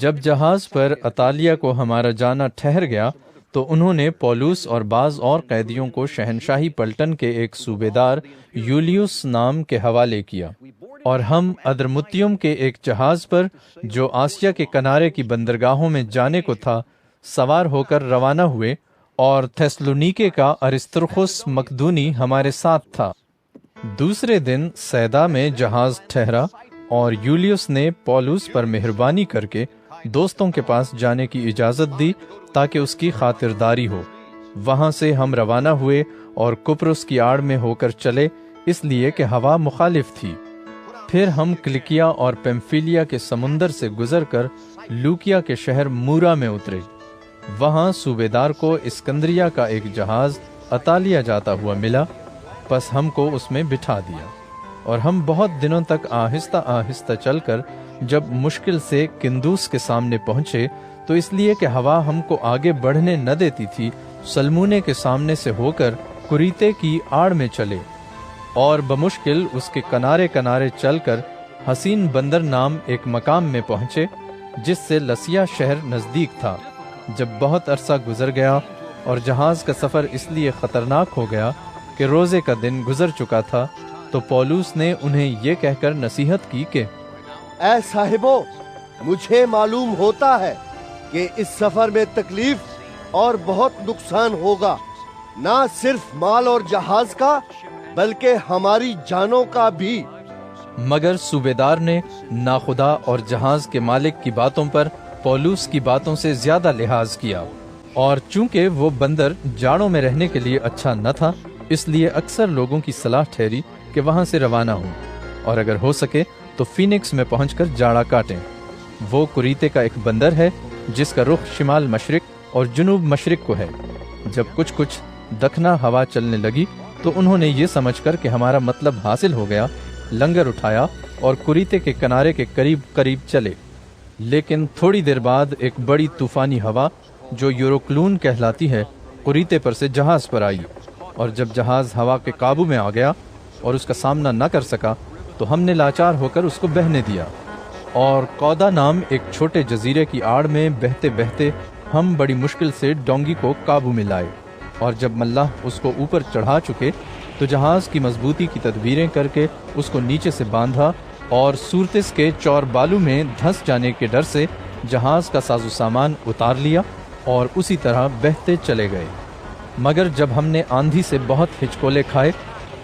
جب جہاز پر اطالیہ کو ہمارا جانا ٹھہر گیا تو انہوں نے پولوس اور بعض اور قیدیوں کو شہنشاہی پلٹن کے ایک صوبیدار یولیوس نام کے حوالے کیا، اور ہم ادرمتیوم کے ایک جہاز پر جو آسیا کے کنارے کی بندرگاہوں میں جانے کو تھا سوار ہو کر روانہ ہوئے، اور تھیسلونیکے کا ارسترخس مقدونی ہمارے ساتھ تھا۔ دوسرے دن سیدا میں جہاز ٹھہرا اور یولیوس نے پولوس پر مہربانی کر کے دوستوں کے پاس جانے کی اجازت دی تاکہ اس کی خاطرداری ہو۔ وہاں سے ہم روانہ ہوئے اور کپرس کی آڑ میں ہو کر چلے، اس لیے کہ ہوا مخالف تھی۔ پھر ہم کلکیا اور پیمفیلیا کے سمندر سے گزر کر لوکیا کے شہر مورا میں اترے۔ وہاں صوبیدار کو اسکندریہ کا ایک جہاز اطالیہ جاتا ہوا ملا، پس ہم کو اس میں بٹھا دیا، اور ہم بہت دنوں تک آہستہ آہستہ چل کر جب مشکل سے کندوس کے سامنے پہنچے تو اس لیے کہ ہوا ہم کو آگے بڑھنے نہ دیتی تھی، سلمونے کے سامنے سے ہو کر کریتے کی آڑ میں چلے، اور بمشکل اس کے کنارے کنارے چل کر حسین بندر نام ایک مقام میں پہنچے جس سے لسیا شہر نزدیک تھا۔ جب بہت عرصہ گزر گیا اور جہاز کا سفر اس لیے خطرناک ہو گیا کہ روزے کا دن گزر چکا تھا، تو پولوس نے انہیں یہ کہہ کر نصیحت کی کہ اے صاحبو، مجھے معلوم ہوتا ہے کہ اس سفر میں تکلیف اور بہت نقصان ہوگا، نہ صرف مال اور جہاز کا بلکہ ہماری جانوں کا بھی۔ مگر صوبیدار نے ناخدا اور جہاز کے مالک کی باتوں پر پولوس کی باتوں سے زیادہ لحاظ کیا، اور چونکہ وہ بندر جاڑوں میں رہنے کے لیے اچھا نہ تھا، اس لیے اکثر لوگوں کی صلاح ٹھہری کہ وہاں سے روانہ ہوں، اور اگر ہو سکے تو فینکس میں پہنچ کر جاڑا کاٹیں۔ وہ کریتے کا ایک بندر ہے جس کا رخ شمال مشرق اور جنوب مشرق کو ہے۔ جب کچھ دکھنا ہوا چلنے لگی تو انہوں نے یہ سمجھ کر کہ ہمارا مطلب حاصل ہو گیا، لنگر اٹھایا اور کریتے کے کنارے کے قریب قریب چلے۔ لیکن تھوڑی دیر بعد ایک بڑی طوفانی ہوا جو یوروکلون کہلاتی ہے کریتے پر سے جہاز پر آئی، اور جب جہاز ہوا کے قابو میں آ گیا اور اس کا سامنا نہ کر سکا تو ہم نے لاچار ہو کر اس کو بہنے دیا، اور کودا نام ایک چھوٹے جزیرے کی آڑ میں بہتے بہتے ہم بڑی مشکل سے ڈونگی کو قابو میں لائے، اور جب ملاح اس کو اوپر چڑھا چکے تو جہاز کی مضبوطی کی تدبیریں کر کے اس کو نیچے سے باندھا، اور سورتس کے چور بالو میں دھنس جانے کے ڈر سے جہاز کا ساز و سامان اتار لیا اور اسی طرح بہتے چلے گئے۔ مگر جب ہم نے آندھی سے بہت ہچکولے کھائے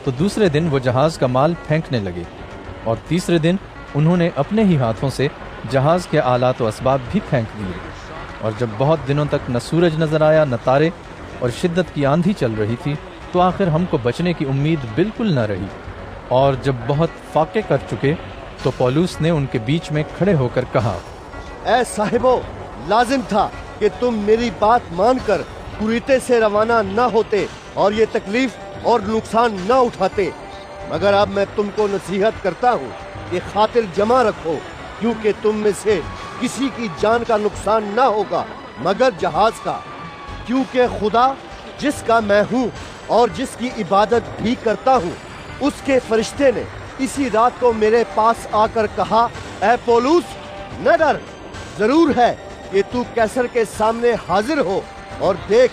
تو دوسرے دن وہ جہاز کا مال پھینکنے لگے، اور تیسرے دن انہوں نے اپنے ہی ہاتھوں سے جہاز کے آلات و اسباب بھی پھینک دیے، اور جب بہت دنوں تک نہ سورج نظر آیا نہ تارے، اور شدت کی آندھی چل رہی تھی، تو آخر ہم کو بچنے کی امید بالکل نہ رہی، اور جب بہت فاقے کر چکے تو پولوس نے ان کے بیچ میں کھڑے ہو کر کہا، اے صاحبو، لازم تھا کہ تم میری بات مان کر کریتے سے روانہ نہ ہوتے اور یہ تکلیف اور نقصان نہ اٹھاتے، مگر اب میں تم کو نصیحت کرتا ہوں کہ خاطر جمع رکھو، کیونکہ تم میں سے کسی کی جان کا نقصان نہ ہوگا مگر جہاز کا، کیونکہ خدا جس کا میں ہوں اور جس کی عبادت بھی کرتا ہوں، اس کے فرشتے نے اسی رات کو میرے پاس آ کر کہا، اے پولوس، نہ ڈر، ضرور ہے کہ تو کیسر کے سامنے حاضر ہو، اور دیکھ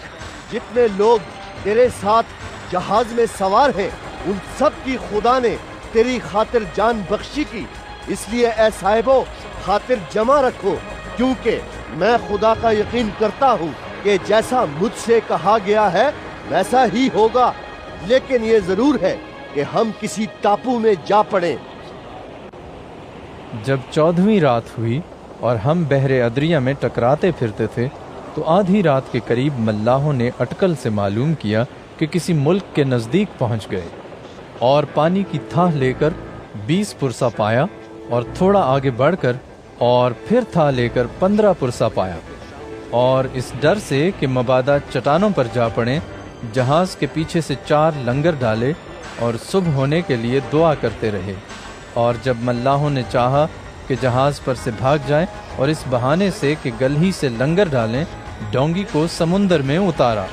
جتنے لوگ تیرے ساتھ جہاز میں سوار ہیں ان سب کی خدا نے تیری خاطر جان بخشی کی، اس لیے اے صاحبو خاطر جمع رکھو، کیونکہ میں خدا کا یقین کرتا ہوں کہ جیسا مجھ سے کہا گیا ہے ویسا ہی ہوگا، لیکن یہ ضرور ہے کہ ہم کسی ٹاپو میں جا پڑیں۔ جب 14ویں رات ہوئی اور ہم بحر ادریہ میں ٹکراتے پھرتے تھے تو آدھی رات کے قریب ملاحوں نے اٹکل سے معلوم کیا کہ کسی ملک کے نزدیک پہنچ گئے، اور پانی کی تھاہ لے کر 20 پرسہ پایا، اور تھوڑا آگے بڑھ کر اور پھر تھا لے کر 15 پرسہ پایا، اور اس ڈر سے کہ مبادا چٹانوں پر جا پڑیں جہاز کے پیچھے سے 4 لنگر ڈالے اور صبح ہونے کے لیے دعا کرتے رہے، اور جب ملاحوں نے چاہا کہ جہاز پر سے بھاگ جائیں اور اس بہانے سے کہ گلہی سے لنگر ڈالیں ڈونگی کو سمندر میں اتارا،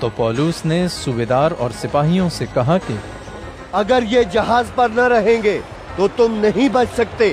تو پولوس نے صوبیدار اور سپاہیوں سے کہا کہ اگر یہ جہاز پر نہ رہیں گے تو تم نہیں بچ سکتے۔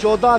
14